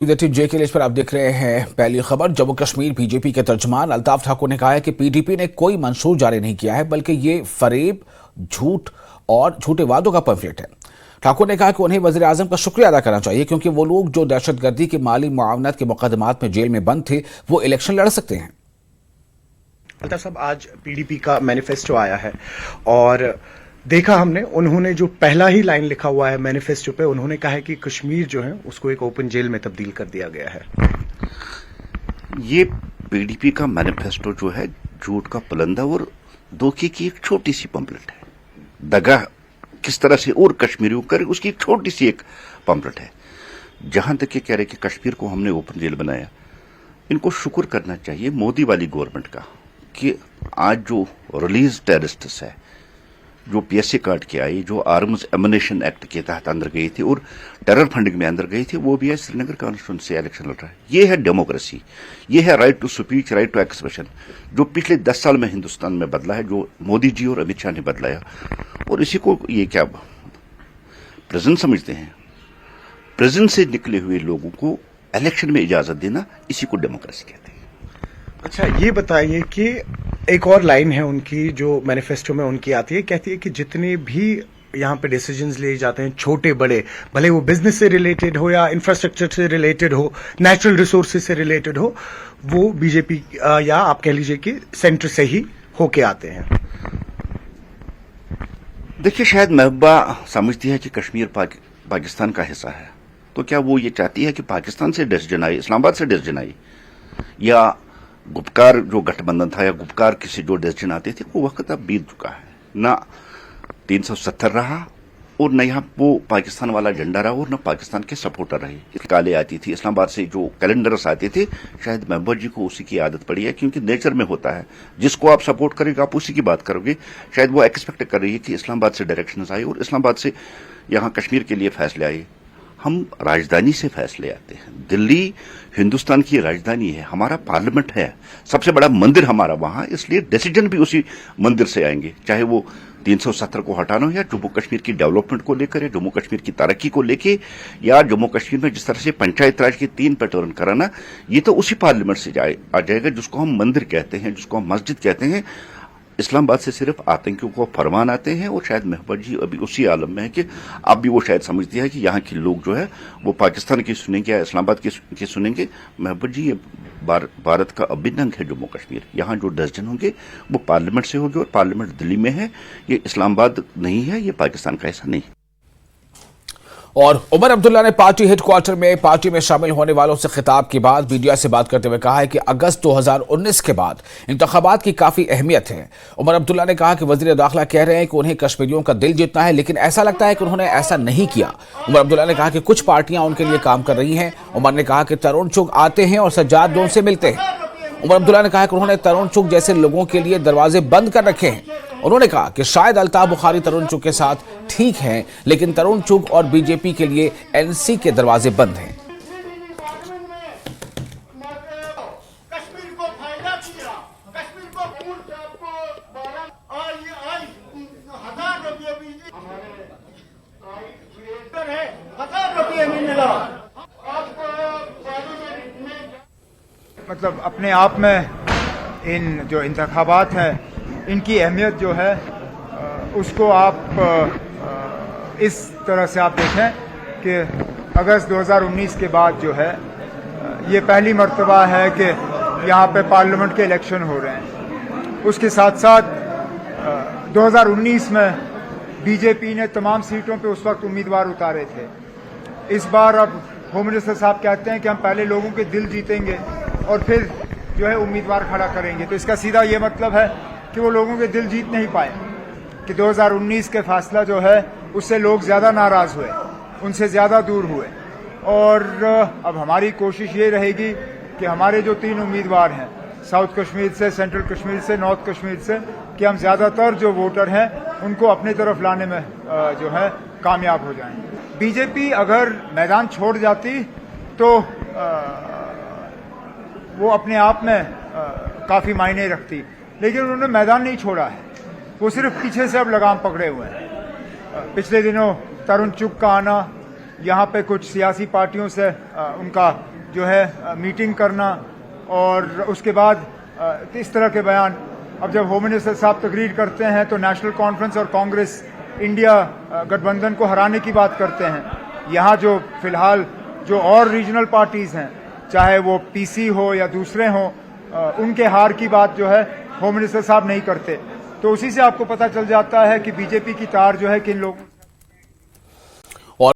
जे के लिए इस पर आप देख रहे हैं पहली खबर। जम्मू कश्मीर बीजेपी के तर्जमान अल्ताफ ठाकुर ने कहा है कि पीडीपी ने कोई मंशूर जारी नहीं किया है, बल्कि ये फरेब, झूठ और झूठे वादों का पंफलेट है। ठाकुर ने कहा कि उन्हें वजीर आजम का शुक्रिया अदा करना चाहिए, क्योंकि वो लोग जो दहशतगर्दी की माली मुआवनत के मुकदमात में जेल में बंद थे, वो इलेक्शन लड़ सकते हैं। अल्ताफ साहब, आज पीडीपी का मैनिफेस्टो आया है और देखा हमने, उन्होंने जो पहला ही लाइन लिखा हुआ है मैनिफेस्टो पे, उन्होंने कहा है कि कश्मीर जो है उसको एक ओपन जेल में तब्दील कर दिया गया है। ये पीडीपी का मैनिफेस्टो जो है झूठ का पलंदा और धोखे की एक छोटी सी पंपलेट है। दगा किस तरह से और कश्मीरियों करे उसकी एक छोटी सी एक पंपलेट है। जहां तक ये कह रहे कि कश्मीर को हमने ओपन जेल बनाया, इनको शुक्र करना चाहिए मोदी वाली गवर्नमेंट का कि आज जो रिलीज टेररिस्ट्स है, जो पीएसए काट के आई, जो आर्म्स एमिनेशन एक्ट के तहत अंदर गई थी और टेरर फंडिंग में अंदर गई थी, वो भी आज श्रीनगर कॉन्स्टिट्यूंसी से इलेक्शन लड़ रहा है। ये है डेमोक्रेसी, ये है right to speech, right to expression, जो पिछले 10 साल में हिंदुस्तान में बदला है, जो मोदी जी और अमित शाह ने बदलाया। और इसी को ये क्या प्रेजेंट समझते हैं? प्रेजेंट से निकले हुए लोगों को इलेक्शन में इजाजत देना, इसी को डेमोक्रेसी कहते हैं। अच्छा, ये बताइए कि एक और लाइन है उनकी जो मैनिफेस्टो में उनकी आती है, कहती है कि जितने भी यहाँ पे डिसीजंस लिए जाते हैं, छोटे बड़े, भले वो बिजनेस से रिलेटेड हो या इंफ्रास्ट्रक्चर से रिलेटेड हो, नेचुरल रिसोर्सेज से रिलेटेड हो, वो बीजेपी या आप कह लीजिए कि सेंटर से ही होके आते हैं। देखिए, शायद महबूबा समझती है कि कश्मीर पाकिस्तान का हिस्सा है, तो क्या वो ये चाहती है कि पाकिस्तान से डिसीजन आए, इस्लामाबाद से डिसीजन आए, या गुपकार जो गठबंधन था या गुपकार किसी जो डिसीजन आते थे, वो वक्त अब बीत चुका है। ना 370 रहा और न यहाँ वो पाकिस्तान वाला झंडा रहा और न पाकिस्तान के सपोर्टर रहे। काले आती थी इस्लामाबाद से, जो कैलेंडर्स आते थे, शायद महबूबा जी को उसी की आदत पड़ी है, क्योंकि नेचर में होता है, जिसको आप सपोर्ट करेंगे आप उसी की बात करोगे। शायद वो एक्सपेक्ट कर रही है कि इस्लामाबाद से डायरेक्शन आए और इस्लामाबाद से यहाँ कश्मीर के लिए फैसले आए। हम राजधानी से फैसले आते हैं। दिल्ली हिंदुस्तान की राजधानी है, हमारा पार्लियामेंट है, सबसे बड़ा मंदिर हमारा वहां, इसलिए डिसीजन भी उसी मंदिर से आएंगे, चाहे वो 370 को हटाना हो या जम्मू कश्मीर की डेवलपमेंट को लेकर, या जम्मू कश्मीर की तरक्की को लेके, या जम्मू कश्मीर में जिस तरह से पंचायत राज के 3 पैटर्न कराना, ये तो उसी पार्लियामेंट से आ जाएगा, जिसको हम मंदिर कहते हैं, जिसको हम मस्जिद कहते हैं। इस्लामाबाद से सिर्फ आतंकियों को फरमान आते हैं और शायद महबूबा जी अभी उसी आलम में है कि अब भी वो शायद समझती है कि यहाँ के लोग जो है वो पाकिस्तान की सुनेंगे या इस्लामाबाद की सुनेंगे। महबूबा जी, ये भारत का अभिन्न अंग है जम्मू कश्मीर। यहाँ जो डिसीजन होंगे वो पार्लियामेंट से होंगे और पार्लियामेंट दिल्ली में है, ये इस्लामाबाद नहीं है, ये पाकिस्तान का ऐसा नहीं। और उमर अब्दुल्ला ने पार्टी हेडक्वार्टर में पार्टी में शामिल होने वालों से खिताब के बाद मीडिया से बात करते हुए कहा है कि अगस्त 2019 के बाद इंतखाबात की काफी अहमियत है। उमर अब्दुल्ला ने कहा कि वजीर दाखिला कह रहे हैं कि उन्हें कश्मीरियों का दिल जीतना है, लेकिन ऐसा लगता है कि उन्होंने ऐसा नहीं किया। उमर अब्दुल्ला ने कहा कि कुछ पार्टियां उनके लिए काम कर रही हैं। उमर ने कहा कि तरुण चुग आते हैं और सज्जाद लोन से मिलते हैं। उमर अब्दुल्ला ने कहा कि उन्होंने तरुण चुग जैसे लोगों के लिए दरवाजे बंद कर रखे हैं। उन्होंने कहा कि शायद अल्ताफ बुखारी तरुण चुग के साथ ठीक हैं, लेकिन तरुण चुग और बीजेपी के लिए एनसी के दरवाजे बंद हैं। मतलब अपने आप में इन जो इंतखाबात हैं, इनकी अहमियत जो है उसको आप इस तरह से आप देखें कि अगस्त 2019 के बाद जो है ये पहली मर्तबा है कि यहाँ पे पार्लियामेंट के इलेक्शन हो रहे हैं। उसके साथ साथ 2019 में बीजेपी ने तमाम सीटों पे उस वक्त उम्मीदवार उतारे थे। इस बार अब होम मिनिस्टर साहब कहते हैं कि हम पहले लोगों के दिल जीतेंगे और फिर जो है उम्मीदवार खड़ा करेंगे। तो इसका सीधा ये मतलब है कि वो लोगों के दिल जीत नहीं पाए, कि 2019 के फासला जो है उससे लोग ज्यादा नाराज हुए, उनसे ज्यादा दूर हुए। और अब हमारी कोशिश ये रहेगी कि हमारे जो 3 उम्मीदवार हैं, साउथ कश्मीर से, सेंट्रल कश्मीर से, नॉर्थ कश्मीर से, कि हम ज्यादातर जो वोटर हैं उनको अपनी तरफ लाने में जो है कामयाब हो जाएं। बीजेपी अगर मैदान छोड़ जाती तो वो अपने आप में काफी मायने रखती, लेकिन उन्होंने मैदान नहीं छोड़ा है, वो सिर्फ पीछे से अब लगाम पकड़े हुए हैं। पिछले दिनों तरुण चुग का आना, यहाँ पे कुछ सियासी पार्टियों से उनका जो है मीटिंग करना और उसके बाद इस तरह के बयान। अब जब होम मिनिस्टर साहब तकरीर करते हैं तो नेशनल कॉन्फ्रेंस और कांग्रेस इंडिया गठबंधन को हराने की बात करते हैं। यहाँ जो फिलहाल जो और रीजनल पार्टीज हैं, चाहे वो पीसी हो या दूसरे हों, उनके हार की बात जो है होम मिनिस्टर साहब नहीं करते। तो उसी से आपको पता चल जाता है कि बीजेपी की तार जो है किन लोगों